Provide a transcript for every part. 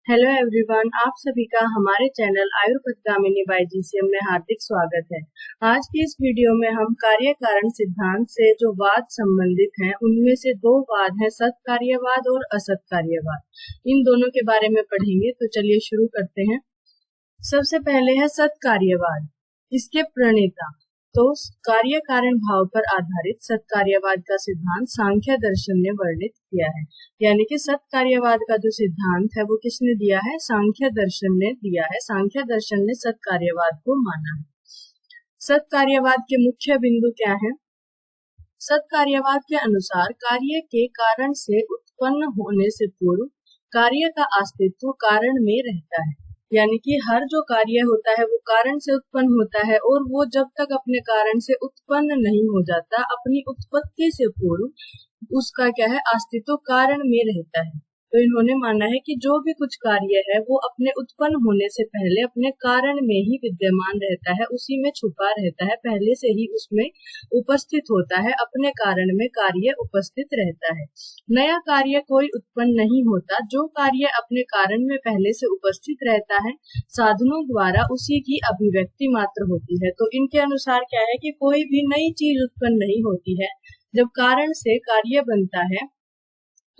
Hello everyone, आप सभी का हमारे चैनल आयुर्पथगामिनी बाय जीसीएम में हार्दिक स्वागत है। आज की इस वीडियो में हम कार्य कारण सिद्धांत से जो वाद संबंधित हैं, उनमें से दो वाद हैं, सत कार्यवाद और असत कार्यवाद। इन दोनों के बारे में पढ़ेंगे, तो चलिए शुरू करते हैं। सबसे पहले है सत कार्यवाद। इसके प्रणेता तो कार्य कारण भाव पर आधारित सत कार्यवाद का सिद्धांत सांख्य दर्शन ने वर्णित किया है। यानी कि सत कार्यवाद का जो सिद्धांत है वो किसने दिया है? सांख्य दर्शन ने दिया है। सांख्य दर्शन ने सत कार्यवाद को माना है। सत कार्यवाद के मुख्य बिंदु क्या है? सत कार्यवाद के अनुसार कार्य के कारण से उत्पन्न होने से पूर्व कार्य का अस्तित्व कारण में रहता है। यानी कि हर जो कार्य होता है वो कारण से उत्पन्न होता है, और वो जब तक अपने कारण से उत्पन्न नहीं हो जाता, अपनी उत्पत्ति से पूर्व उसका क्या है? अस्तित्व कारण में रहता है। तो इन्होंने माना है कि जो भी कुछ कार्य है वो अपने उत्पन्न होने से पहले अपने कारण में ही विद्यमान रहता है, उसी में छुपा रहता है, पहले से ही उसमें उपस्थित होता है, अपने कारण में कार्य उपस्थित रहता है। नया कार्य कोई उत्पन्न नहीं होता। जो कार्य अपने कारण में पहले से उपस्थित रहता है, साधनों द्वारा उसी की अभिव्यक्ति मात्र होती है। तो इनके अनुसार क्या है कि कोई भी नई चीज उत्पन्न नहीं होती है। जब कारण से कार्य बनता है,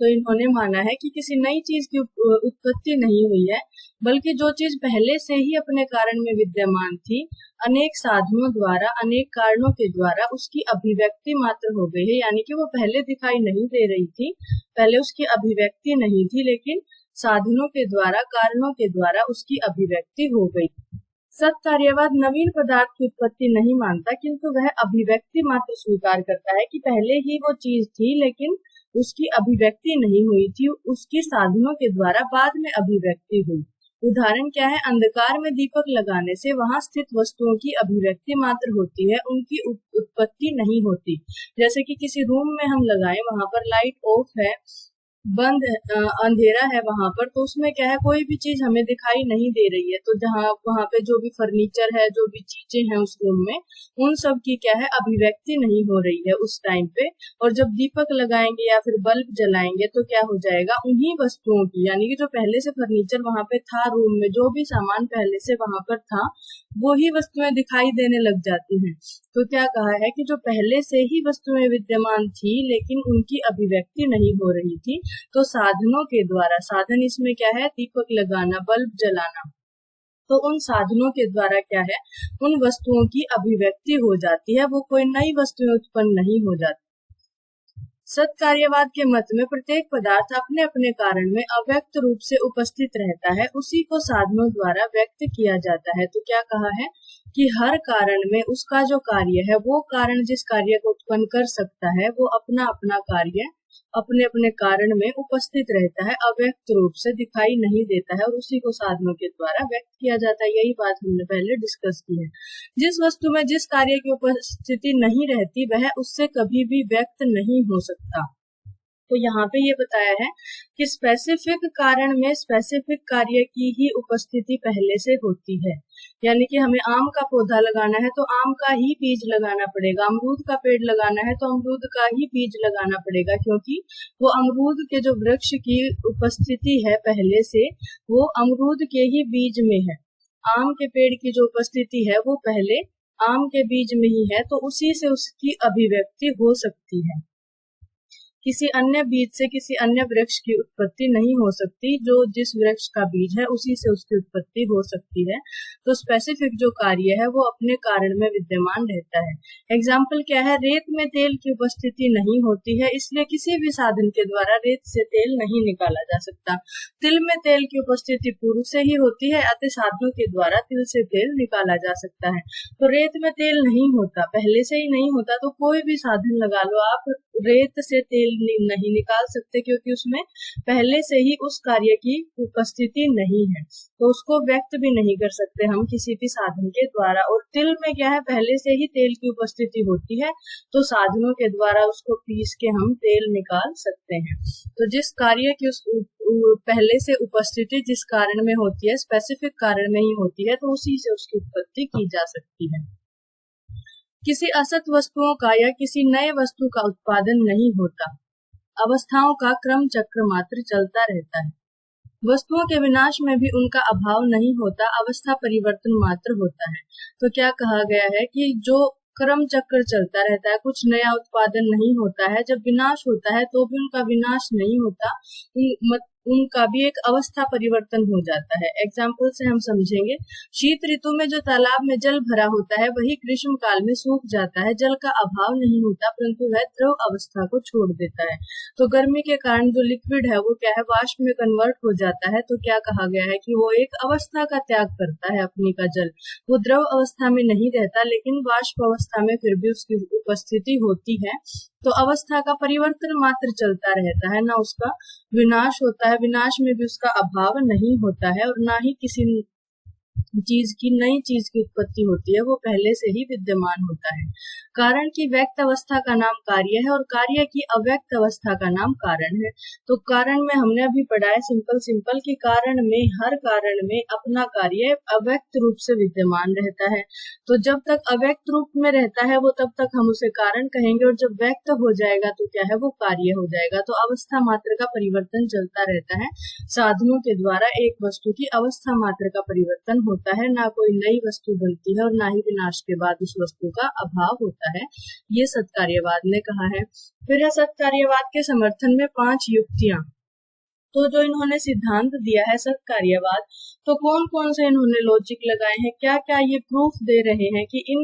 तो इन्होंने माना है कि किसी नई चीज की उत्पत्ति नहीं हुई है, बल्कि जो चीज पहले से ही अपने कारण में विद्यमान थी, अनेक साधनों द्वारा, अनेक कारणों के द्वारा उसकी अभिव्यक्ति मात्र हो गई है। यानी कि वो पहले दिखाई नहीं दे रही थी, पहले उसकी अभिव्यक्ति नहीं थी, लेकिन साधनों के द्वारा, कारणों के द्वारा उसकी अभिव्यक्ति हो गई। सत कार्यवाद नवीन पदार्थ की उत्पत्ति नहीं मानता, किंतु वह अभिव्यक्ति मात्र स्वीकार करता है कि पहले ही वो चीज थी, लेकिन उसकी अभिव्यक्ति नहीं हुई थी, उसकी साधनों के द्वारा बाद में अभिव्यक्ति हुई। उदाहरण क्या है? अंधकार में दीपक लगाने से वहां स्थित वस्तुओं की अभिव्यक्ति मात्र होती है, उनकी उत्पत्ति नहीं होती। जैसे कि किसी रूम में हम लगाएं, वहां पर लाइट ऑफ है, बंद अंधेरा है वहां पर, तो उसमें क्या है? कोई भी चीज हमें दिखाई नहीं दे रही है। तो जहाँ वहां पे जो भी फर्नीचर है, जो भी चीजें हैं उस रूम में, उन सब की क्या है? अभिव्यक्ति नहीं हो रही है उस टाइम पे। और जब दीपक लगाएंगे या फिर बल्ब जलाएंगे तो क्या हो जाएगा? उन्हीं वस्तुओं की, यानी कि जो पहले से फर्नीचर वहां पे था, रूम में जो भी सामान पहले से वहां पर था, वो ही वस्तुएं दिखाई देने लग जाती हैं। तो क्या कहा है कि जो पहले से ही वस्तुएं विद्यमान थी, लेकिन उनकी अभिव्यक्ति नहीं हो रही थी, तो साधनों के द्वारा, साधन इसमें क्या है? दीपक लगाना, बल्ब जलाना, तो उन साधनों के द्वारा क्या है? उन वस्तुओं की अभिव्यक्ति हो जाती है, वो कोई नई वस्तुएं उत्पन्न नहीं हो जाती। सत कार्यवाद के मत में प्रत्येक पदार्थ अपने अपने कारण में अव्यक्त रूप से उपस्थित रहता है, उसी को साधनों द्वारा व्यक्त किया जाता है। तो क्या कहा है कि हर कारण में उसका जो कार्य है, वो कारण जिस कार्य को उत्पन्न कर सकता है, वो अपना अपना कार्य अपने अपने कारण में उपस्थित रहता है, अव्यक्त रूप से दिखाई नहीं देता है, और उसी को साधनों के द्वारा व्यक्त किया जाता है। यही बात हमने पहले डिस्कस की है। जिस वस्तु में जिस कार्य की उपस्थिति नहीं रहती, वह उससे कभी भी व्यक्त नहीं हो सकता। तो यहाँ पे ये बताया है कि स्पेसिफिक कारण में स्पेसिफिक कार्य की ही उपस्थिति पहले से होती है। यानी कि हमें आम का पौधा लगाना है तो आम का ही बीज लगाना पड़ेगा, अमरूद का पेड़ लगाना है तो अमरूद का ही बीज लगाना पड़ेगा, क्योंकि वो अमरूद के जो वृक्ष की उपस्थिति है पहले से, वो अमरूद के ही बीज में है। आम के पेड़ की जो उपस्थिति है वो पहले आम के बीज में ही है, तो उसी से उसकी अभिव्यक्ति हो सकती है। किसी अन्य बीज से किसी अन्य वृक्ष की उत्पत्ति नहीं हो सकती। जो जिस वृक्ष का बीज है उसी से उसकी उत्पत्ति हो सकती है। तो स्पेसिफिक जो कार्य है वो अपने कारण में विद्यमान रहता है। एग्जाम्पल क्या है? रेत में तेल की उपस्थिति नहीं होती है, इसलिए किसी भी साधन के द्वारा रेत से तेल नहीं निकाला जा सकता। तिल में तेल की उपस्थिति पूर्व से ही होती है, अतः साधनों के द्वारा तिल से तेल निकाला जा सकता है। तो रेत में तेल नहीं होता, पहले से ही नहीं होता, तो कोई भी साधन लगा लो आप, रेत से तेल नहीं निकाल सकते, क्योंकि उसमें पहले से ही उस कार्य की उपस्थिति नहीं है, तो उसको व्यक्त भी नहीं कर सकते हम किसी भी साधन के द्वारा। और तिल में क्या है? पहले से ही तेल की उपस्थिति होती है, तो साधनों के द्वारा उसको पीस के हम तेल निकाल सकते हैं। तो जिस कार्य की पहले से उपस्थिति जिस कारण में होती है, स्पेसिफिक कारण में ही होती है, तो उसी से उसकी उत्पत्ति की जा सकती है। किसी असत वस्तुओं का या किसी नए वस्तु का उत्पादन नहीं होता, अवस्थाओं का क्रम चक्र मात्र चलता रहता है। वस्तुओं के विनाश में भी उनका अभाव नहीं होता, अवस्था परिवर्तन मात्र होता है। तो क्या कहा गया है कि जो क्रम चक्र चलता रहता है, कुछ नया उत्पादन नहीं होता है, जब विनाश होता है तो भी उनका विनाश नहीं होता, उनका भी एक अवस्था परिवर्तन हो जाता है। एग्जाम्पल से हम समझेंगे, शीत ऋतु में जो तालाब में जल भरा होता है वही ग्रीष्म काल में सूख जाता है। जल का अभाव नहीं होता, परंतु वह द्रव अवस्था को छोड़ देता है। तो गर्मी के कारण जो लिक्विड है वो क्या है, वाष्प में कन्वर्ट हो जाता है। तो क्या कहा गया है कि वो एक अवस्था का त्याग करता है अपनी का जल, वो द्रव अवस्था में नहीं रहता, लेकिन वाष्प अवस्था में फिर भी उसकी उपस्थिति होती है। तो अवस्था का परिवर्तन मात्र चलता रहता है, ना उसका विनाश होता है। विनाश में भी उसका अभाव नहीं होता है, और ना ही किसी नई चीज की उत्पत्ति होती है, वो पहले से ही विद्यमान होता है। कारण की व्यक्त अवस्था का नाम कार्य है, और कार्य की अव्यक्त अवस्था का नाम कारण है। तो कारण में हमने अभी पढ़ा है सिंपल कि कारण में, हर कारण में अपना कार्य अव्यक्त रूप से विद्यमान रहता है। तो जब तक अव्यक्त रूप में रहता है वो, तब तक हम उसे कारण कहेंगे, और जब व्यक्त हो जाएगा तो क्या है, वो कार्य हो जाएगा। तो अवस्था मात्र का परिवर्तन चलता रहता है। साधनों के द्वारा एक वस्तु की अवस्था मात्र का परिवर्तन होता है, ना कोई नई वस्तु बनती है, और ना ही विनाश के बाद उस वस्तु का अभाव होता है। ये सत्कार्यवाद ने कहा है। फिर है सत्कार्यवाद के समर्थन में 5 युक्तियां। तो जो इन्होंने सिद्धांत दिया है सत्कार्यवाद, तो कौन कौन से इन्होंने लॉजिक लगाए हैं, क्या क्या ये प्रूफ दे रहे हैं कि इन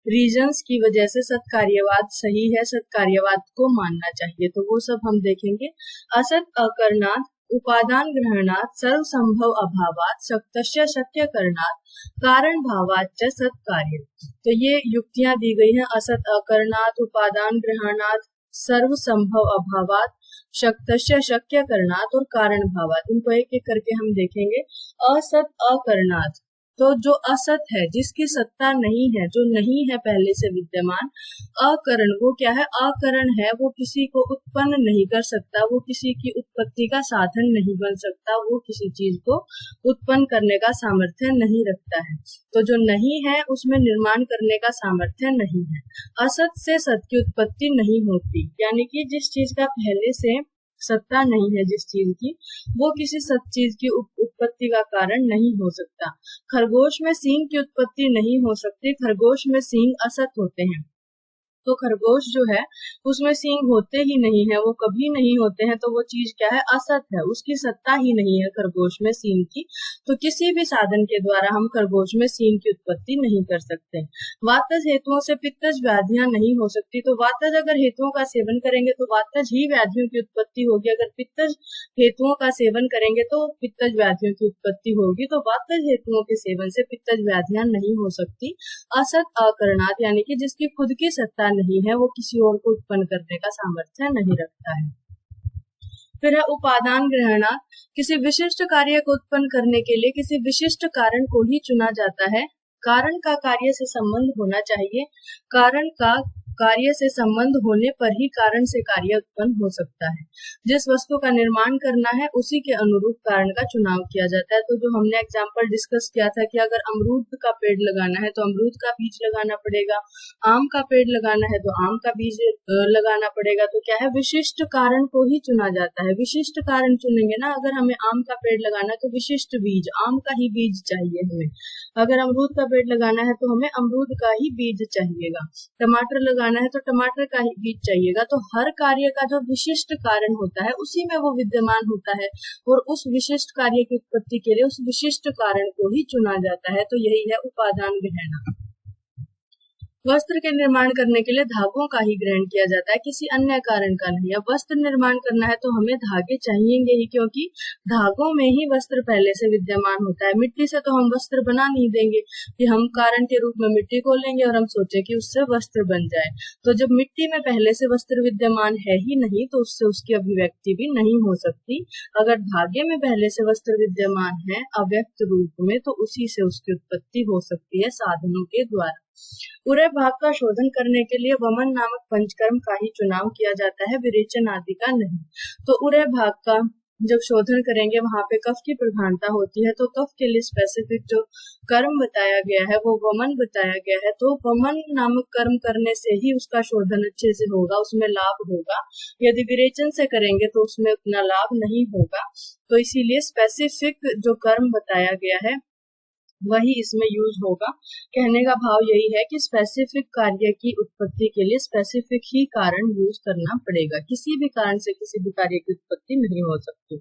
रीजंस की वजह से सत्कार्यवाद सही है, सत्कार्यवाद को मानना चाहिए। तो वो सब हम देखेंगे। असत अकरणात्, उपादान ग्रहणात्, सर्व संभव अभावात्, शक्तस्य शक्य करणात्, कारण भावाच्च सत्कार्य। तो ये युक्तियां दी गई हैं। असत अकरणात्, उपादान ग्रहणात्, सर्व संभव अभावात्, शक्तस्य शक्य करणात् और कारण भावात्। इनको एक एक करके हम देखेंगे। असत अकरणात्, तो जो असत है, जिसकी सत्ता नहीं है, जो नहीं है पहले से विद्यमान। अकरण, वो क्या है, अकरण है, वो किसी को उत्पन्न नहीं कर सकता, वो किसी की उत्पत्ति का साधन नहीं बन सकता, वो किसी चीज को उत्पन्न करने का सामर्थ्य नहीं रखता है। तो जो नहीं है उसमें निर्माण करने का सामर्थ्य नहीं है। असत से सत की उत्पत्ति नहीं होती, यानी कि जिस चीज का पहले से सत्ता नहीं है, जिस चीज की, वो किसी सत चीज की उत्पत्ति का कारण नहीं हो सकता। खरगोश में सींग की उत्पत्ति नहीं हो सकती, खरगोश में सींग असत होते हैं। तो खरगोश जो है उसमें सींग होते ही नहीं है, वो कभी नहीं होते हैं, तो वो चीज क्या है, असत है, उसकी सत्ता ही नहीं है खरगोश में सींग की। तो किसी भी साधन के द्वारा हम खरगोश में सींग की उत्पत्ति नहीं कर सकते। वातज हेतुओं से पित्तज व्याधियां नहीं हो सकती, तो वातज अगर हेतुओं का सेवन करेंगे तो वातज ही व्याधियों की उत्पत्ति होगी, अगर पित्तज हेतुओं का सेवन करेंगे तो पित्तज व्याधियों की उत्पत्ति होगी। तो वातज हेतुओं के सेवन से पित्तज व्याधियां नहीं हो सकती। असत अकरणात्, यानी कि जिसकी खुद की सत्ता नहीं है, वो किसी और को उत्पन्न करने का सामर्थ्य नहीं रखता है। फिर है उपादान ग्रहणात्, किसी विशिष्ट कार्य को उत्पन्न करने के लिए किसी विशिष्ट कारण को ही चुना जाता है। कारण का कार्य से संबंध होना चाहिए, कारण का कार्य से संबंध होने पर ही कारण से कार्य उत्पन्न हो सकता है। जिस वस्तु का निर्माण करना है उसी के अनुरूप कारण का चुनाव किया जाता है। तो जो हमने एग्जाम्पल डिस्कस किया था कि अगर अमरूद का पेड़ लगाना है तो अमरूद का बीज लगाना पड़ेगा, आम का पेड़ लगाना है तो आम का बीज लगाना पड़ेगा। तो क्या है, विशिष्ट कारण को ही चुना जाता है। विशिष्ट कारण चुनेंगे ना, अगर हमें आम का पेड़ लगाना है तो विशिष्ट बीज, आम का ही बीज चाहिए हमें। अगर अमरूद का पेड़ लगाना है तो हमें अमरूद का ही बीज चाहिएगा। टमाटर लगाना है तो टमाटर का ही बीज चाहिएगा। तो हर कार्य का जो विशिष्ट कारण होता है उसी में वो विद्यमान होता है, और उस विशिष्ट कार्य की उत्पत्ति के लिए उस विशिष्ट कारण को ही चुना जाता है। तो यही है उपादान ग्रहण। वस्त्र के निर्माण करने के लिए धागों का ही ग्रहण किया जाता है, किसी अन्य कारण का नहीं। अब वस्त्र निर्माण करना है तो हमें धागे चाहिएंगे ही, क्योंकि धागों में ही वस्त्र पहले से विद्यमान होता है। मिट्टी से तो हम वस्त्र बना नहीं देंगे कि हम कारण के रूप में मिट्टी को लेंगे और हम सोचे कि उससे वस्त्र बन जाए। तो जब मिट्टी में पहले से वस्त्र विद्यमान है ही नहीं, तो उससे उसकी अभिव्यक्ति भी नहीं हो सकती। अगर धागे में पहले से वस्त्र विद्यमान है अव्यक्त रूप में, तो उसी से उसकी उत्पत्ति हो सकती है साधनों के द्वारा। पूरे भाग का शोधन करने के लिए वमन नामक पंचकर्म का ही चुनाव किया जाता है, विरेचन आदि का नहीं। तो उरे भाग का जब शोधन करेंगे वहां पे कफ की प्रधानता होती है, तो कफ के लिए स्पेसिफिक जो कर्म बताया गया है वो वमन बताया गया है। तो वमन नामक कर्म करने से ही उसका शोधन अच्छे से होगा, उसमें लाभ होगा। यदि विरेचन से करेंगे तो उसमें उतना लाभ नहीं होगा। तो इसीलिए स्पेसिफिक जो कर्म बताया गया है वही इसमें यूज होगा। कहने का भाव यही है कि स्पेसिफिक कार्य की उत्पत्ति के लिए स्पेसिफिक ही कारण यूज करना पड़ेगा, किसी भी कारण से किसी भी कार्य की उत्पत्ति नहीं हो सकती।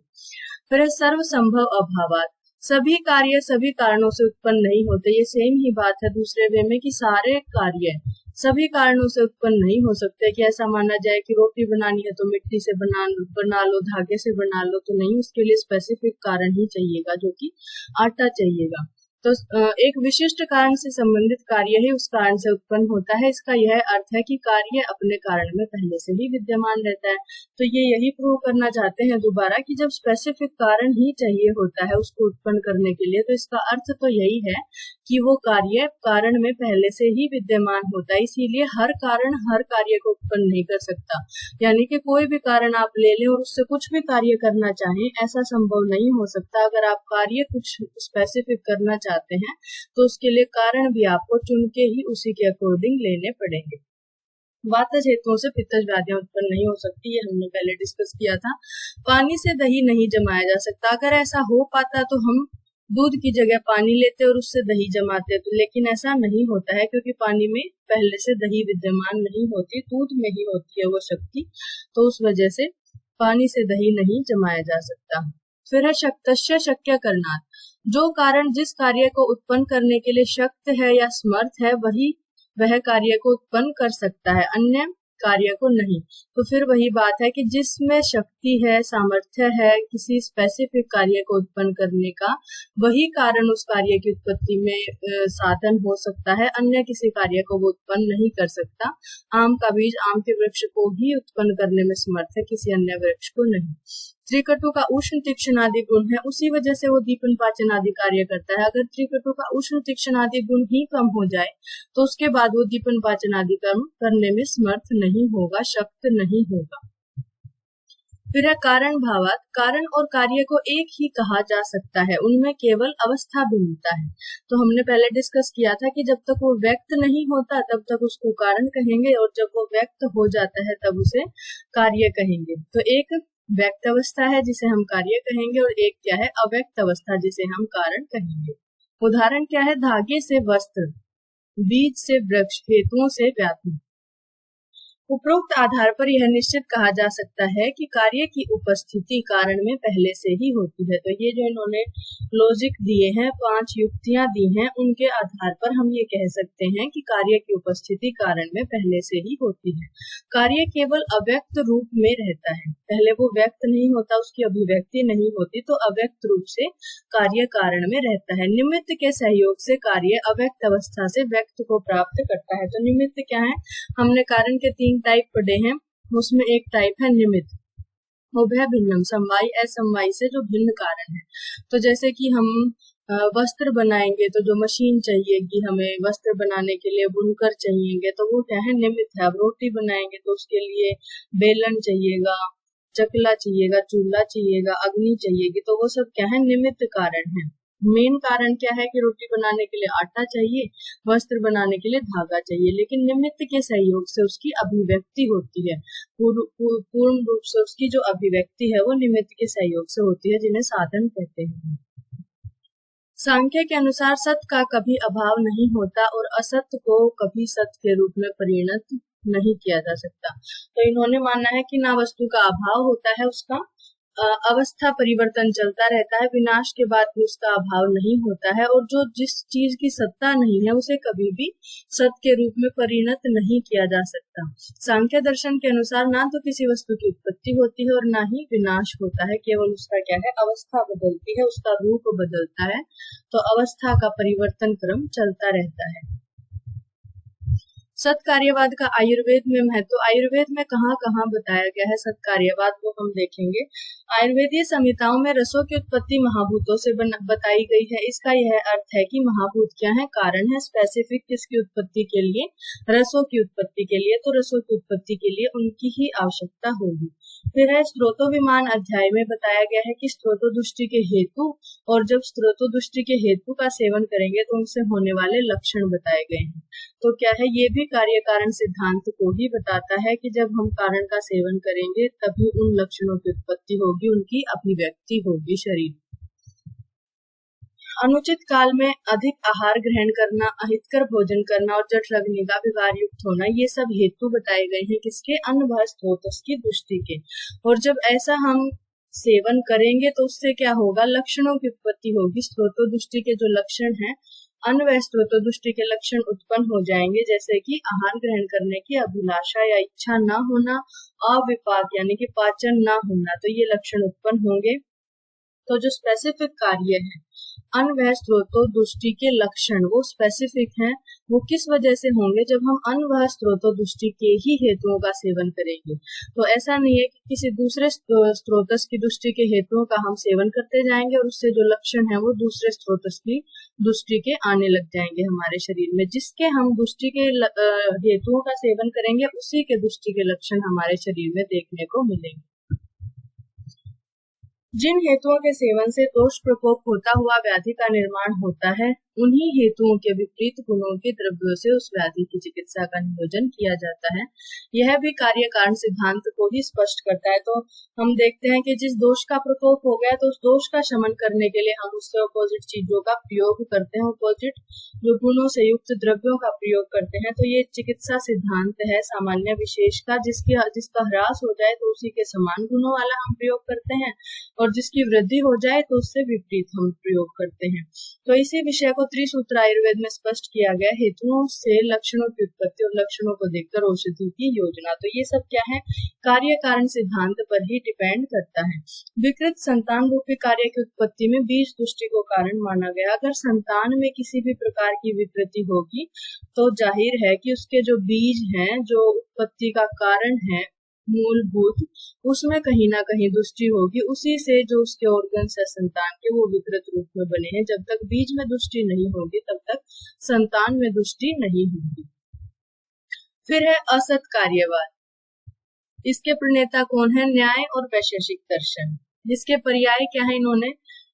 फिर सर्व संभव अभावात, सभी कार्य सभी कारणों से उत्पन्न नहीं होते। ये सेम ही बात है दूसरे वे में कि सारे कार्य सभी कारणों से उत्पन्न नहीं हो सकते। कि ऐसा माना जाए कि रोटी बनानी है तो मिट्टी से बना लो, धागे से बना लो, तो नहीं, उसके लिए स्पेसिफिक कारण ही चाहिएगा, जो कि आटा चाहिएगा। तो एक विशिष्ट कारण से संबंधित कार्य ही उस कारण से उत्पन्न होता है। इसका यह अर्थ है कि कार्य अपने कारण में पहले से ही विद्यमान रहता है। तो ये यही प्रूव करना चाहते हैं दोबारा कि जब स्पेसिफिक कारण ही चाहिए होता है उसको उत्पन्न करने के लिए, तो इसका अर्थ तो यही है कि वो कार्य कारण में पहले से ही विद्यमान होता है। इसीलिए हर कारण हर कार्य को उत्पन्न नहीं कर सकता। यानी कि कोई भी कारण आप ले लें और उससे कुछ भी कार्य करना चाहें, ऐसा संभव नहीं हो सकता। अगर आप कार्य कुछ स्पेसिफिक करना चाहते हैं तो उसके लिए कारण भी आपको चुन के ही उसी के अकॉर्डिंग लेने पड़ेंगे। वातज हेतुओं से पित्तज व्याधियां उत्पन्न नहीं हो सकती, ये हमने पहले डिस्कस किया था। पानी से दही नहीं जमाया जा सकता। अगर ऐसा हो पाता तो हम दूध की जगह पानी लेते और उससे दही जमाते, तो लेकिन ऐसा नहीं होता है क्योंकि पानी में पहले से दही विद्यमान नहीं होती, दूध में ही होती है वो शक्ति। तो उस वजह से पानी से दही नहीं जमाया जा सकता। फिर है शक्तस्य शक्य करना, जो कारण जिस कार्य को उत्पन्न करने के लिए शक्त है या समर्थ है वह कार्य को उत्पन्न कर सकता है, अन्य कार्य को नहीं। तो फिर वही बात है कि जिसमें शक्ति है, सामर्थ्य है किसी स्पेसिफिक कार्य को उत्पन्न करने का, वही कारण उस कार्य की उत्पत्ति में साधन हो सकता है, अन्य किसी कार्य को वो उत्पन्न नहीं कर सकता। आम का बीज आम के वृक्ष को ही उत्पन्न करने में समर्थ है, किसी अन्य वृक्ष को नहीं। त्रिकटु का उष्ण तीक्ष्ण आदि गुण है, उसी वजह से वो दीपन पाचन आदि कार्य करता है। अगर त्रिकटु का उष्ण तीक्ष्ण आदि गुण ही कम हो जाए तो उसके बाद वो दीपन पाचन आदि कर्म करने में समर्थ नहीं होगा, शक्त नहीं होगा। फिर है कारण भावात, कारण और कार्य को एक ही कहा जा सकता है, उनमें केवल अवस्था भिन्नता है। तो हमने पहले डिस्कस किया था कि जब तक वो व्यक्त नहीं होता तब तक उसको कारण कहेंगे, और जब वो व्यक्त हो जाता है तब उसे कार्य कहेंगे। तो एक व्यक्त अवस्था है जिसे हम कार्य कहेंगे, और एक क्या है, अव्यक्त अवस्था जिसे हम कारण कहेंगे। उदाहरण क्या है, धागे से वस्त्र, बीज से वृक्ष, हेतुओं से व्याधि। उपरोक्त आधार पर यह निश्चित कहा जा सकता है कि कार्य की उपस्थिति कारण में पहले से ही होती है। तो ये जो इन्होंने लॉजिक दिए हैं, 5 युक्तियां दी हैं, उनके आधार पर हम ये कह सकते हैं कि कार्य की उपस्थिति कारण में पहले से ही होती है। कार्य केवल अव्यक्त रूप में रहता है, पहले वो व्यक्त नहीं होता, उसकी अभिव्यक्ति नहीं होती, तो अव्यक्त रूप से कार्य कारण में रहता है। निमित्त के सहयोग से कार्य अव्यक्त अवस्था से व्यक्त को प्राप्त करता है। तो निमित्त क्या है, हमने कारण के 3 टाइप पढ़े हैं, उसमें एक टाइप है निमित्त, उभय भिन्नम, समवायी असमवायी से जो भिन्न कारण है। तो जैसे कि हम वस्त्र बनाएंगे तो जो मशीन चाहिएगी हमें वस्त्र बनाने के लिए, बुनकर चाहिएंगे, तो वो क्या है, निमित्त है। अब रोटी बनाएंगे तो उसके लिए बेलन चाहिएगा, चकला चाहिएगा, चूल्हा चाहिएगा, अग्नि चाहिएगी, तो वो सब क्या है, निमित्त कारण है। मेन कारण क्या है कि रोटी बनाने के लिए आटा चाहिए, वस्त्र बनाने के लिए धागा चाहिए, लेकिन निमित्त के सहयोग से उसकी अभिव्यक्ति होती है। पूर्ण रूप से उसकी जो अभिव्यक्ति है वो निमित्त के सहयोग से होती है, जिन्हें साधन कहते हैं। सांख्य के अनुसार सत्य का कभी अभाव नहीं होता और असत्य को कभी सत्य के रूप में परिणत नहीं किया जा सकता। तो इन्होंने माना है कि ना वस्तु का अभाव होता है, उसका अवस्था परिवर्तन चलता रहता है, विनाश के बाद भी उसका अभाव नहीं होता है, और जो जिस चीज की सत्ता नहीं है उसे कभी भी सत्य के रूप में परिणत नहीं किया जा सकता। सांख्य दर्शन के अनुसार ना तो किसी वस्तु की उत्पत्ति होती है और ना ही विनाश होता है, केवल उसका क्या है, अवस्था बदलती है, उसका रूप बदलता है। तो अवस्था का परिवर्तन क्रम चलता रहता है। सत्कार्यवाद का आयुर्वेद में महत्व। आयुर्वेद में कहाँ कहाँ बताया गया है सत्कार्यवाद, वो हम देखेंगे। आयुर्वेदीय संहिताओं में रसों की उत्पत्ति महाभूतों से बताई गई है। इसका यह अर्थ है कि महाभूत क्या है, कारण है स्पेसिफिक किसकी उत्पत्ति के लिए, रसों की उत्पत्ति के लिए। तो रसों की उत्पत्ति के लिए उनकी ही आवश्यकता होगी। फिर है स्त्रोतोविमान अध्याय में बताया गया है कि स्त्रोतोदुष्टि के हेतु, और जब स्त्रोतोदुष्टि के हेतु का सेवन करेंगे तो उनसे होने वाले लक्षण बताए गए हैं। तो क्या है, ये भी कार्य कारण सिद्धांत को ही बताता है कि जब हम कारण का सेवन करेंगे तभी उन लक्षणों की उत्पत्ति होगी, उनकी अभिव्यक्ति होगी शरीर। अनुचित काल में अधिक आहार ग्रहण करना, अहितकर भोजन करना और जठ लगने का विकार युक्त होना, ये सब हेतु बताए गए हैं किसके, अन्न स्त्रोत की दृष्टि के। और जब ऐसा हम सेवन करेंगे तो उससे क्या होगा, लक्षणों की उत्पत्ति होगी। स्त्रोतोदुष्टि के जो लक्षण हैं, अन्न व स्त्रोतोदुष्टि के लक्षण उत्पन्न हो जाएंगे, जैसे कि आहार ग्रहण करने की अभिलाषा या इच्छा न होना, अविपाक यानी कि पाचन न होना, तो ये लक्षण उत्पन्न होंगे। तो जो स्पेसिफिक कार्य है, अन्न व स्त्रोतोदुष्टि के लक्षण वो स्पेसिफिक हैं, वो किस वजह से होंगे, जब हम अन्न व स्त्रोतोदुष्टि के ही हेतुओं का सेवन करेंगे। तो ऐसा नहीं है कि किसी दूसरे स्त्रोतस की दुष्टि के हेतुओं का हम सेवन करते जाएंगे और उससे जो लक्षण है वो दूसरे स्त्रोतस की दुष्टि के आने लग जाएंगे हमारे शरीर में। जिसके हम दुष्टि के हेतुओं का सेवन करेंगे उसी के दुष्टि के लक्षण हमारे शरीर में देखने को मिलेंगे। जिन हेतुओं के सेवन से दोष प्रकोप होता हुआ व्याधि का निर्माण होता है, उन्हीं हेतुओं के विपरीत गुणों के द्रव्यों से उस व्याधि की चिकित्सा का नियोजन किया जाता है। यह भी कार्य कारण सिद्धांत को ही स्पष्ट करता है। तो हम देखते हैं कि जिस दोष का प्रकोप हो गया तो उस दोष का शमन करने के लिए हम उससे अपोजिट चीजों का प्रयोग करते हैं, अपोजिट जो गुणों से युक्त द्रव्यों का प्रयोग करते हैं। तो ये चिकित्सा सिद्धांत है सामान्य विशेष का, जिसका ह्रास हो जाए तो उसी के समान गुणों वाला हम प्रयोग करते हैं, और जिसकी वृद्धि हो जाए तो उससे विपरीत हम प्रयोग करते हैं। तो इसी विषय को त्रिसूत्र आयुर्वेद में स्पष्ट किया गया, हेतुओं से लक्षणों की उत्पत्ति और लक्षणों को देखकर औषधि की योजना। तो ये सब क्या है, कार्य कारण सिद्धांत पर ही डिपेंड करता है। विकृत संतान रूपी कार्य की उत्पत्ति में बीज दृष्टि को कारण माना गया। अगर संतान में किसी भी प्रकार की विकृति होगी तो जाहिर है कि उसके जो बीज हैं, जो उत्पत्ति का कारण है मूलभूत, उसमें कहीं ना कहीं दृष्टि होगी। उसी से जो उसके ऑर्गन्स है संतान के, वो विकृत रूप में बने हैं। जब तक बीज में दृष्टि नहीं होगी तब तक संतान में दृष्टि नहीं होगी। फिर है असत कार्यवाद। इसके प्रणेता कौन है, न्याय और वैशेषिक दर्शन। जिसके पर्याय क्या है, इन्होंने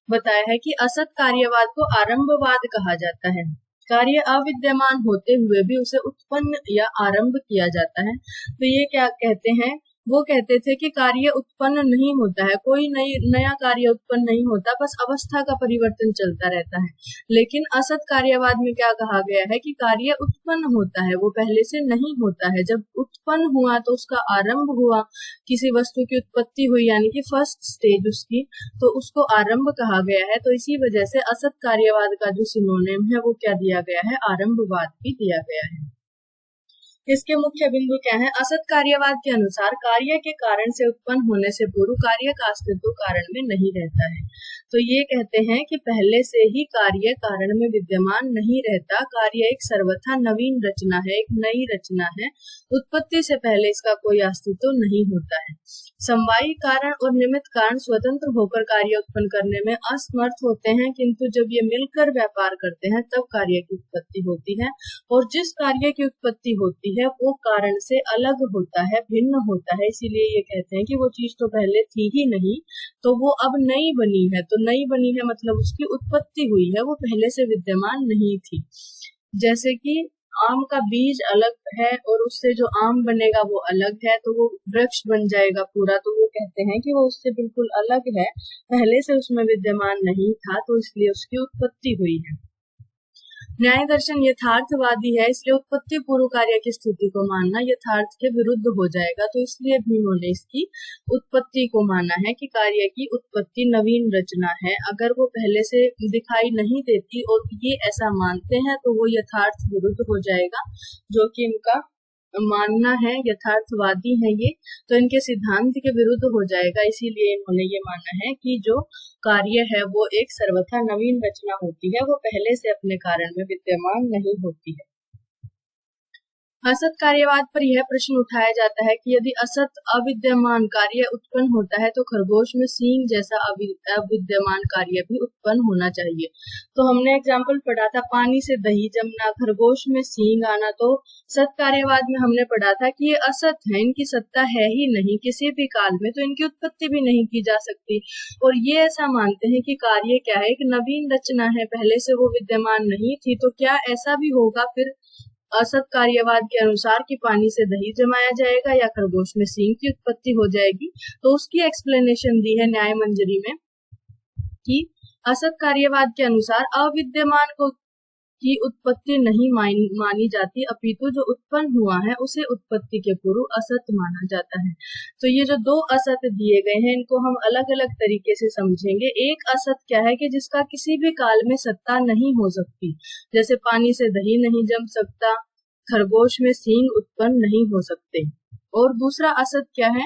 बताया है कि असत कार्यवाद को आरंभवाद कहा जाता है। कार्य अविद्यमान होते हुए भी उसे उत्पन्न या आरंभ किया जाता है। तो ये क्या कहते हैं, वो कहते थे कि कार्य उत्पन्न नहीं होता है, कोई नया कार्य उत्पन्न नहीं होता, बस अवस्था का परिवर्तन चलता रहता है। लेकिन असत कार्यवाद में क्या कहा गया है कि कार्य उत्पन्न होता है, वो पहले से नहीं होता है। जब उत्पन्न हुआ तो उसका आरंभ हुआ, किसी वस्तु की उत्पत्ति हुई यानी कि फर्स्ट स्टेज उसकी, तो उसको आरंभ कहा गया है। तो इसी वजह से असत कार्यवाद का जो सिनोनिम है वो क्या दिया गया है, आरंभवाद भी दिया गया है। इसके मुख्य बिंदु क्या है, असत कार्यवाद के अनुसार कार्य के कारण से उत्पन्न होने से पूर्व कार्य का अस्तित्व कारण में नहीं रहता है। तो ये कहते हैं कि पहले से ही कार्य कारण में विद्यमान नहीं रहता। कार्य एक सर्वथा नवीन रचना है, एक नई रचना है। उत्पत्ति से पहले इसका कोई अस्तित्व नहीं होता है। समवायी कारण और निमित्त कारण स्वतंत्र होकर कार्य उत्पन्न करने में असमर्थ होते हैं, किंतु जब ये मिलकर व्यापार करते हैं तब कार्य की उत्पत्ति होती है। और जिस कार्य की उत्पत्ति होती है वो कारण से अलग होता है, भिन्न होता है। इसीलिए ये कहते हैं कि वो चीज तो पहले थी ही नहीं, तो वो अब नई बनी है। तो नई बनी है मतलब उसकी उत्पत्ति हुई है, वो पहले से विद्यमान नहीं थी। जैसे कि आम का बीज अलग है और उससे जो आम बनेगा वो अलग है, तो वो वृक्ष बन जाएगा पूरा। तो वो कहते हैं कि वो उससे बिल्कुल अलग है, पहले से उसमें विद्यमान नहीं था, तो इसलिए उसकी उत्पत्ति हुई है। न्याय दर्शन यथार्थवादी है, इसलिए उत्पत्ति पूर्व कार्य की स्थिति को मानना यथार्थ के विरुद्ध हो जाएगा। तो इसलिए भी उन्होंने इसकी उत्पत्ति को माना है कि कार्य की उत्पत्ति नवीन रचना है। अगर वो पहले से दिखाई नहीं देती और ये ऐसा मानते हैं तो वो यथार्थ विरुद्ध हो जाएगा, जो कि इनका मानना है। यथार्थवादी है ये, तो इनके सिद्धांत के विरुद्ध हो जाएगा। इसीलिए इन्होंने ये माना है कि जो कार्य है वो एक सर्वथा नवीन रचना होती है, वो पहले से अपने कारण में विद्यमान नहीं होती है। असत कार्यवाद पर यह प्रश्न उठाया जाता है कि यदि असत अविद्यमान कार्य उत्पन्न होता है तो खरगोश में सींग जैसा अविद्यमान कार्य भी उत्पन्न होना चाहिए। तो हमने एग्जाम्पल पढ़ा था पानी से दही जमना, खरगोश में सींग आना। तो सत कार्यवाद में हमने पढ़ा था कि ये असत है, इनकी सत्ता है ही नहीं किसी भी काल में, तो इनकी उत्पत्ति भी नहीं की जा सकती। और ये ऐसा मानते हैं कि कार्य क्या है, एक नवीन रचना है, पहले से वो विद्यमान नहीं थी। तो क्या ऐसा भी होगा फिर असत कार्यवाद के अनुसार कि पानी से दही जमाया जाएगा या खरगोश में सींग की उत्पत्ति हो जाएगी? तो उसकी एक्सप्लेनेशन दी है न्याय मंजरी में कि असत कार्यवाद के अनुसार अविद्यमान को की उत्पत्ति नहीं मानी जाती, अपितु जो उत्पन्न हुआ है उसे उत्पत्ति के पूर्व असत माना जाता है। तो ये जो दो असत दिए गए हैं इनको हम अलग अलग तरीके से समझेंगे। एक असत क्या है कि जिसका किसी भी काल में सत्ता नहीं हो सकती, जैसे पानी से दही नहीं जम सकता, खरगोश में सींग उत्पन्न नहीं हो सकते। और दूसरा असत क्या है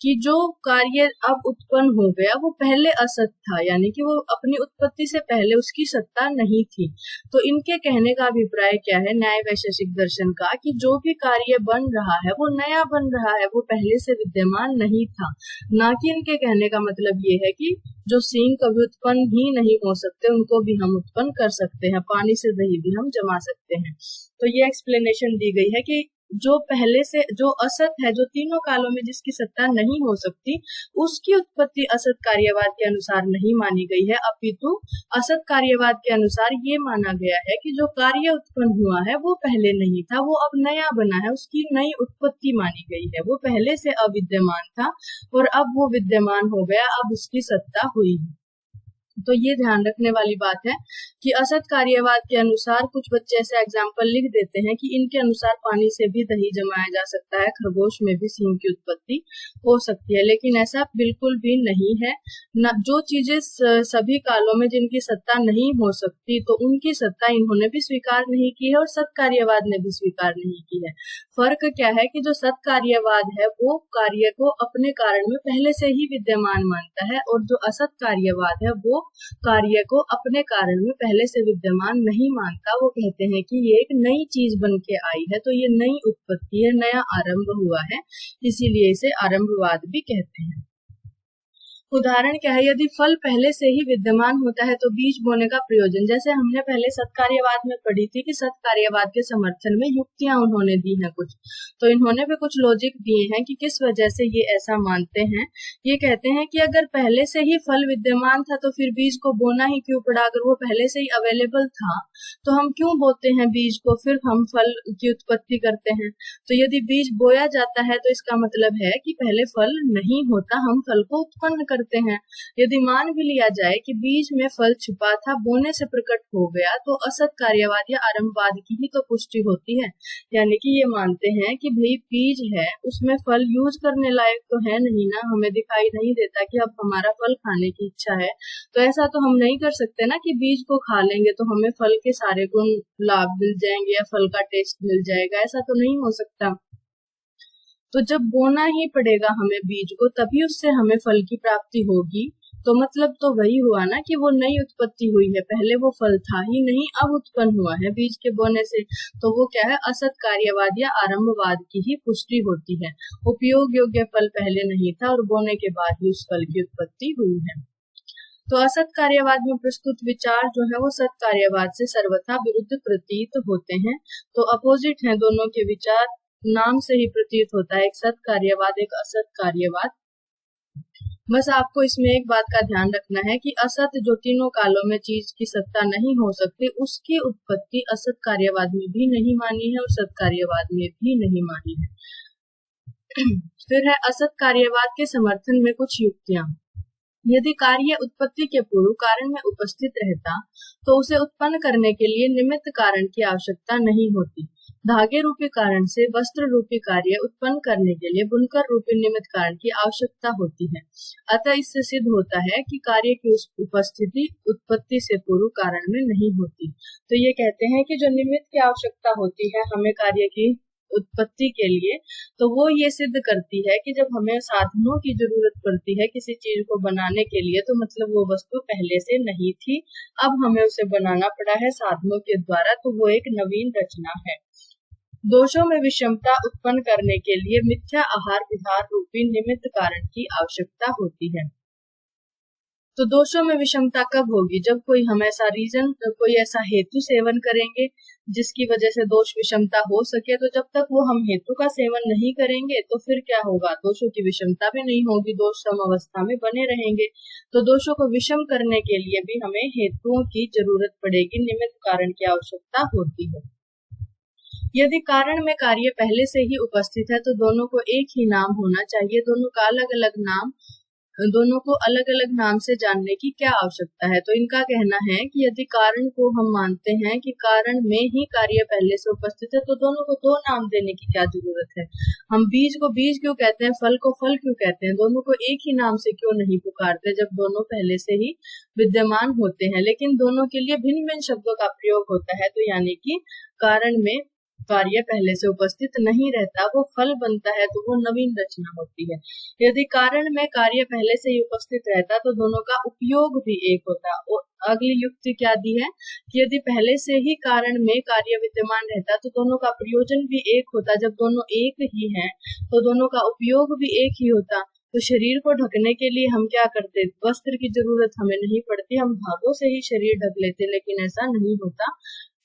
कि जो कार्य अब उत्पन्न हो गया वो पहले असत था, यानी कि वो अपनी उत्पत्ति से पहले उसकी सत्ता नहीं थी। तो इनके कहने का अभिप्राय क्या है न्याय वैशेषिक दर्शन का, कि जो भी कार्य बन रहा है वो नया बन रहा है, वो पहले से विद्यमान नहीं था। ना कि इनके कहने का मतलब ये है कि जो सींग कभी उत्पन्न ही नहीं हो सकते उनको भी हम उत्पन्न कर सकते हैं, पानी से दही भी हम जमा सकते हैं। तो ये एक्सप्लेनेशन दी गई है कि जो पहले से जो असत है, जो तीनों कालों में जिसकी सत्ता नहीं हो सकती, उसकी उत्पत्ति असत कार्यवाद के अनुसार नहीं मानी गई है, अपितु असत कार्यवाद के अनुसार ये माना गया है कि जो कार्य उत्पन्न हुआ है वो पहले नहीं था, वो अब नया बना है, उसकी नई उत्पत्ति मानी गई है। वो पहले से अविद्यमान था और अब वो विद्यमान हो गया, अब उसकी सत्ता हुई है। तो ये ध्यान रखने वाली बात है कि असत कार्यवाद के अनुसार कुछ बच्चे ऐसे एग्जाम्पल लिख देते हैं कि इनके अनुसार पानी से भी दही जमाया जा सकता है, खरगोश में भी सींग की उत्पत्ति हो सकती है, लेकिन ऐसा बिल्कुल भी नहीं है। न, जो चीजें सभी कालों में जिनकी सत्ता नहीं हो सकती तो उनकी सत्ता इन्होंने भी स्वीकार नहीं की है और सत कार्यवाद ने भी स्वीकार नहीं की है। फर्क क्या है कि जो सत कार्यवाद है वो कार्य को अपने कारण में पहले से ही विद्यमान मानता है, और जो असत कार्यवाद है वो कार्य को अपने कारण में पहले से विद्यमान नहीं मानता। वो कहते हैं कि ये एक नई चीज बन के आई है, तो ये नई उत्पत्ति है, नया आरंभ हुआ है, इसीलिए इसे आरंभवाद भी कहते हैं। उदाहरण क्या है, यदि फल पहले से ही विद्यमान होता है तो बीज बोने का प्रयोजन, जैसे हमने पहले सत्कार्यवाद में पढ़ी थी कि सत्कार्यवाद के समर्थन में युक्तियां उन्होंने दी हैं कुछ, तो इन्होंने भी कुछ लॉजिक दिए हैं कि किस वजह से ये ऐसा मानते हैं। ये कहते हैं कि अगर पहले से ही फल विद्यमान था तो फिर बीज को बोना ही क्यों पड़ा, अगर वो पहले से ही अवेलेबल था तो हम क्यों बोते हैं बीज को, फिर हम फल की उत्पत्ति करते हैं। तो यदि बीज बोया जाता है तो इसका मतलब है कि पहले फल नहीं होता, हम फल को उत्पन्न करते हैं। यदि मान भी लिया जाए कि बीज में फल छुपा था, बोने से प्रकट हो गया, तो असत कार्यवाद या आरंभवाद की ही तो पुष्टि होती है। यानी कि ये मानते हैं कि भाई बीज है, उसमें फल यूज करने लायक तो है नहीं ना, हमें दिखाई नहीं देता कि अब हमारा फल खाने की इच्छा है, तो ऐसा तो हम नहीं कर सकते ना कि बीज को खा लेंगे तो हमें फल के सारे गुण लाभ मिल जाएंगे या फल का टेस्ट मिल जाएगा, ऐसा तो नहीं हो सकता। तो जब बोना ही पड़ेगा हमें बीज को, तभी उससे हमें फल की प्राप्ति होगी। तो मतलब तो वही हुआ ना कि वो नई उत्पत्ति हुई है, पहले वो फल था ही नहीं, अब उत्पन्न हुआ है बीज के बोने से। तो वो क्या है, असत कार्यवाद या आरंभवाद की ही पुष्टि होती है। उपयोग योग्य फल पहले नहीं था और बोने के बाद ही उस फल की उत्पत्ति हुई है। तो असत कार्यवाद में प्रस्तुत विचार जो है वो सत कार्यवाद से सर्वथा विरुद्ध प्रतीत होते हैं। तो अपोजिट हैं दोनों के विचार, नाम से ही प्रतीत होता है, एक सत कार्यवाद एक असत कार्यवाद। बस आपको इसमें एक बात का ध्यान रखना है कि असत जो तीनों कालों में चीज की सत्ता नहीं हो सकती, उसकी उत्पत्ति असत कार्यवाद में भी नहीं मानी है और सत कार्यवाद में भी नहीं मानी है। फिर है असत कार्यवाद के समर्थन में कुछ युक्तियां। यदि कार्य उत्पत्ति के पूर्व कारण में उपस्थित रहता तो उसे उत्पन्न करने के लिए निमित्त कारण की आवश्यकता नहीं होती। धागे रूपी कारण से वस्त्र रूपी कार्य उत्पन्न करने के लिए बुनकर रूपी निमित्त कारण की आवश्यकता होती है। अतः इससे सिद्ध होता है कि कार्य की उपस्थिति उत्पत्ति से पूर्व कारण में नहीं होती। तो ये कहते हैं कि जो निमित्त की आवश्यकता होती है हमें कार्य की उत्पत्ति के लिए, तो वो ये सिद्ध करती है कि जब हमें साधनों की जरूरत पड़ती है किसी चीज को बनाने के लिए, तो मतलब वो वस्तु पहले से नहीं थी, अब हमें उसे बनाना पड़ा है साधनों के द्वारा, तो वो एक नवीन रचना है। दोषों में विषमता उत्पन्न करने के लिए मिथ्या आहार विहार रूपी निमित्त कारण की आवश्यकता होती है। तो दोषों में विषमता कब होगी? जब हम ऐसा कोई ऐसा हेतु सेवन करेंगे जिसकी वजह से दोष विषमता हो सके। तो जब तक हम हेतु का सेवन नहीं करेंगे तो फिर क्या होगा? दोषों की विषमता भी नहीं होगी, दोष सम अवस्था में बने रहेंगे। तो दोषों को विषम करने के लिए भी हमें हेतुओं की जरूरत पड़ेगी, निमित्त कारण की आवश्यकता होती है। यदि कारण में कार्य पहले से ही उपस्थित है तो दोनों को एक ही नाम होना चाहिए। दोनों को अलग अलग नाम से जानने की क्या आवश्यकता है? तो इनका कहना है कि यदि कारण को हम मानते हैं कि कारण में ही कार्य पहले से उपस्थित है तो दोनों को दो नाम देने की क्या जरूरत है? हम बीज को बीज क्यों कहते हैं, फल को फल क्यों कहते हैं? दोनों को एक ही नाम से क्यों नहीं पुकारते जब दोनों पहले से ही विद्यमान होते हैं? लेकिन दोनों के लिए भिन्न भिन्न शब्दों का प्रयोग होता है। तो यानी कि कारण में कार्य पहले से उपस्थित नहीं रहता, वो फल बनता है तो वो नवीन रचना होती है। यदि कारण में कार्य पहले से ही उपस्थित रहता तो दोनों का उपयोग भी एक होता। और अगली युक्ति क्या दी है कि यदि पहले से ही कारण में कार्य विद्यमान रहता तो दोनों का प्रयोजन भी एक होता। जब दोनों एक ही हैं तो दोनों का उपयोग भी एक ही होता। तो शरीर को ढकने के लिए हम क्या करते? वस्त्र की जरूरत हमें नहीं पड़ती, हम धागों से ही शरीर ढक लेते, लेकिन ऐसा नहीं होता।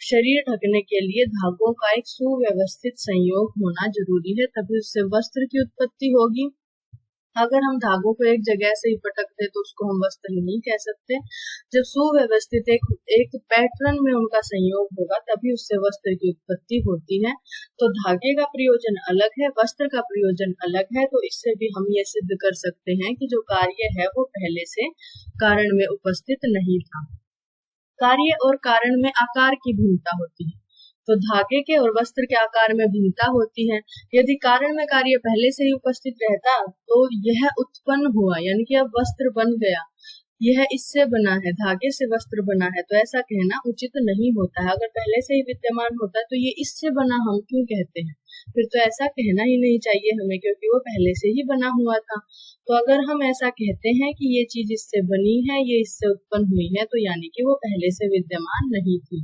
शरीर ढकने के लिए धागों का एक सुव्यवस्थित संयोग होना जरूरी है, तभी उससे वस्त्र की उत्पत्ति होगी। अगर हम धागों को एक जगह से ही पटकते तो उसको हम वस्त्र ही नहीं कह सकते। जब सुव्यवस्थित एक पैटर्न में उनका संयोग होगा तभी उससे वस्त्र की उत्पत्ति होती है। तो धागे का प्रयोजन अलग है, वस्त्र का प्रयोजन अलग है। तो इससे भी हम ये सिद्ध कर सकते हैं कि जो कार्य है वो पहले से कारण में उपस्थित नहीं था। कार्य और कारण में आकार की भिन्नता होती है। तो धागे के और वस्त्र के आकार में भिन्नता होती है। यदि कारण में कार्य पहले से ही उपस्थित रहता तो यह उत्पन्न हुआ, यानी कि अब वस्त्र बन गया, यह इससे बना है, धागे से वस्त्र बना है, तो ऐसा कहना उचित नहीं होता है। अगर पहले से ही विद्यमान होता है तो ये इससे बना हम क्यों कहते हैं? फिर तो ऐसा कहना ही नहीं चाहिए हमें, क्योंकि वो पहले से ही बना हुआ था। तो अगर हम ऐसा कहते हैं कि ये चीज इससे बनी है, ये इससे उत्पन्न हुई है, तो यानी कि वो पहले से विद्यमान नहीं थी।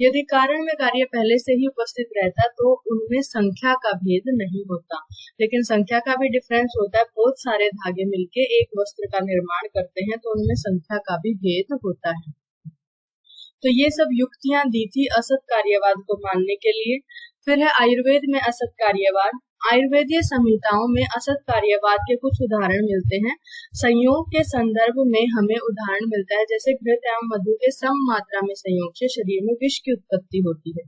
यदि कारण में कार्य पहले से ही उपस्थित रहता तो उनमें संख्या का भेद नहीं होता। लेकिन संख्या का भी डिफरेंस होता है। बहुत सारे धागे मिलके एक वस्त्र का निर्माण करते हैं तो उनमें संख्या का भी भेद होता है। तो ये सब युक्तियां दी थी असत कार्यवाद को मानने के लिए। फिर है आयुर्वेद में असत कार्यवाद। आयुर्वेदीय संहिताओं में असत कार्यवाद के कुछ उदाहरण मिलते हैं। संयोग के संदर्भ में हमें उदाहरण मिलता है, जैसे घृत एवं मधु के सम मात्रा में संयोग से शरीर में विष की उत्पत्ति होती है।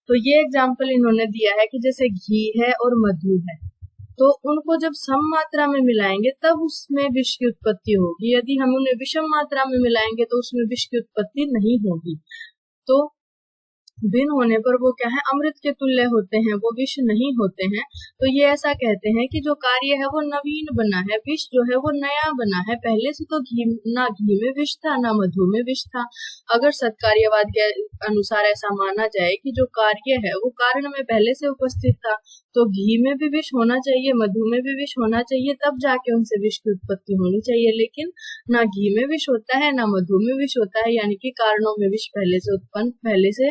तो ये एग्जाम्पल इन्होंने दिया है कि जैसे घी है और मधु है, तो उनको जब सम मात्रा में मिलाएंगे तब उसमें विष की उत्पत्ति होगी। यदि हम उन्हें विषम मात्रा में मिलाएंगे तो उसमें विष की उत्पत्ति नहीं होगी। तो भिन्न होने पर वो क्या है? अमृत के तुल्य होते हैं, वो विष नहीं होते हैं। तो ये ऐसा कहते हैं कि जो कार्य है वो नवीन बना है, विष जो है वो नया बना है। पहले से तो घी में विष था, ना मधु में विष था। अगर सत्कार्यवाद के अनुसार ऐसा माना जाए कि जो कार्य है वो कारण में पहले से उपस्थित था, तो घी में भी विष होना चाहिए, मधु में भी विष होना चाहिए, तब जाके उनसे विष की उत्पत्ति होनी चाहिए। लेकिन ना घी में विष होता है, ना मधु में विष होता है, यानी कि कारणों में विष पहले से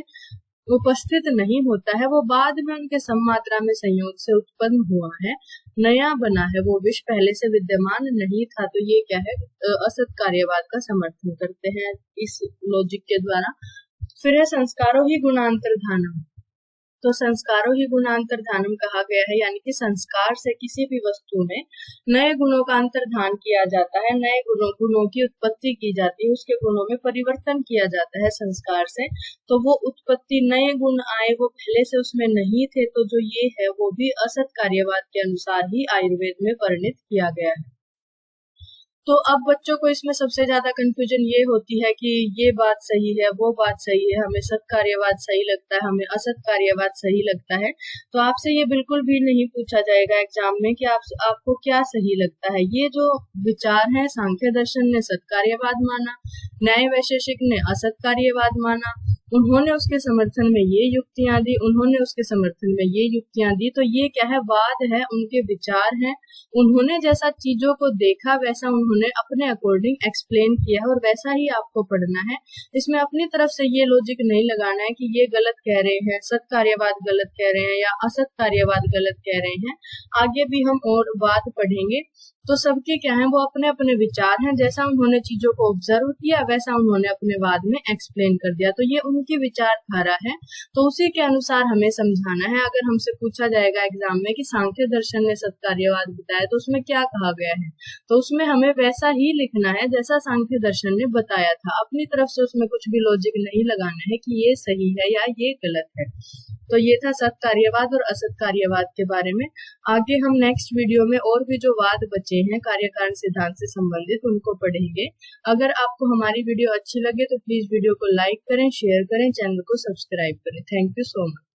उपस्थित नहीं होता है। वो बाद में उनके सममात्रा में संयोग से उत्पन्न हुआ है, नया बना है, वो विष पहले से विद्यमान नहीं था। तो ये क्या है? असत कार्यवाद का समर्थन करते हैं इस लॉजिक के द्वारा। फिर है संस्कारों ही गुणांतर्धानम। तो संस्कारों ही गुणांतर्धानम कहा गया है, यानी कि संस्कार से किसी भी वस्तु में नए गुणों का अंतर्धान किया जाता है, नए गुणों की उत्पत्ति की जाती है, उसके गुणों में परिवर्तन किया जाता है संस्कार से। तो वो उत्पत्ति, नए गुण आए, वो पहले से उसमें नहीं थे। तो जो ये है वो भी असत कार्यवाद के अनुसार ही आयुर्वेद में वर्णित किया गया है। तो अब बच्चों को इसमें सबसे ज्यादा कंफ्यूजन ये होती है कि ये बात सही है, वो बात सही है, हमें सत कार्यवाद सही लगता है, हमें असत कार्यवाद सही लगता है। तो आपसे ये बिल्कुल भी नहीं पूछा जाएगा एग्जाम में कि आपको क्या सही लगता है। ये जो विचार है, सांख्य दर्शन ने सत कार्यवाद माना, न्याय वैशेषिक ने असत कार्यवाद माना, उन्होंने उसके समर्थन में ये युक्तियां दी, उन्होंने उसके समर्थन में ये युक्तियां दी। तो ये क्या है, वाद है, उनके विचार हैं। उन्होंने जैसा चीजों को देखा वैसा उन्होंने अपने अकॉर्डिंग एक्सप्लेन किया है और वैसा ही आपको पढ़ना है। इसमें अपनी तरफ से ये लॉजिक नहीं लगाना है कि ये गलत कह रहे हैं, सत्कार्यवाद गलत कह रहे हैं या असत्कार्यवाद गलत कह रहे हैं। आगे भी हम और वाद पढ़ेंगे। तो सबके क्या है, वो अपने अपने विचार हैं। जैसा उन्होंने चीजों को ऑब्जर्व किया वैसा उन्होंने अपने वाद में एक्सप्लेन कर दिया। तो ये उनकी विचारधारा है, तो उसी के अनुसार हमें समझाना है। अगर हमसे पूछा जाएगा एग्जाम में कि सांख्य दर्शन ने सत्कार्यवाद बताया तो उसमें क्या कहा गया है, तो उसमें हमें वैसा ही लिखना है जैसा सांख्य दर्शन ने बताया था। अपनी तरफ से उसमें कुछ भी लॉजिक नहीं लगाना है कि ये सही है या ये गलत है। तो ये था सत्कार्यवाद और असत्कार्यवाद के बारे में। आगे हम नेक्स्ट वीडियो में और भी जो वाद बचे हैं कार्यकारण सिद्धांत से संबंधित उनको पढ़ेंगे। अगर आपको हमारी वीडियो अच्छी लगे तो प्लीज वीडियो को लाइक करें, शेयर करें, चैनल को सब्सक्राइब करें। Thank you so much.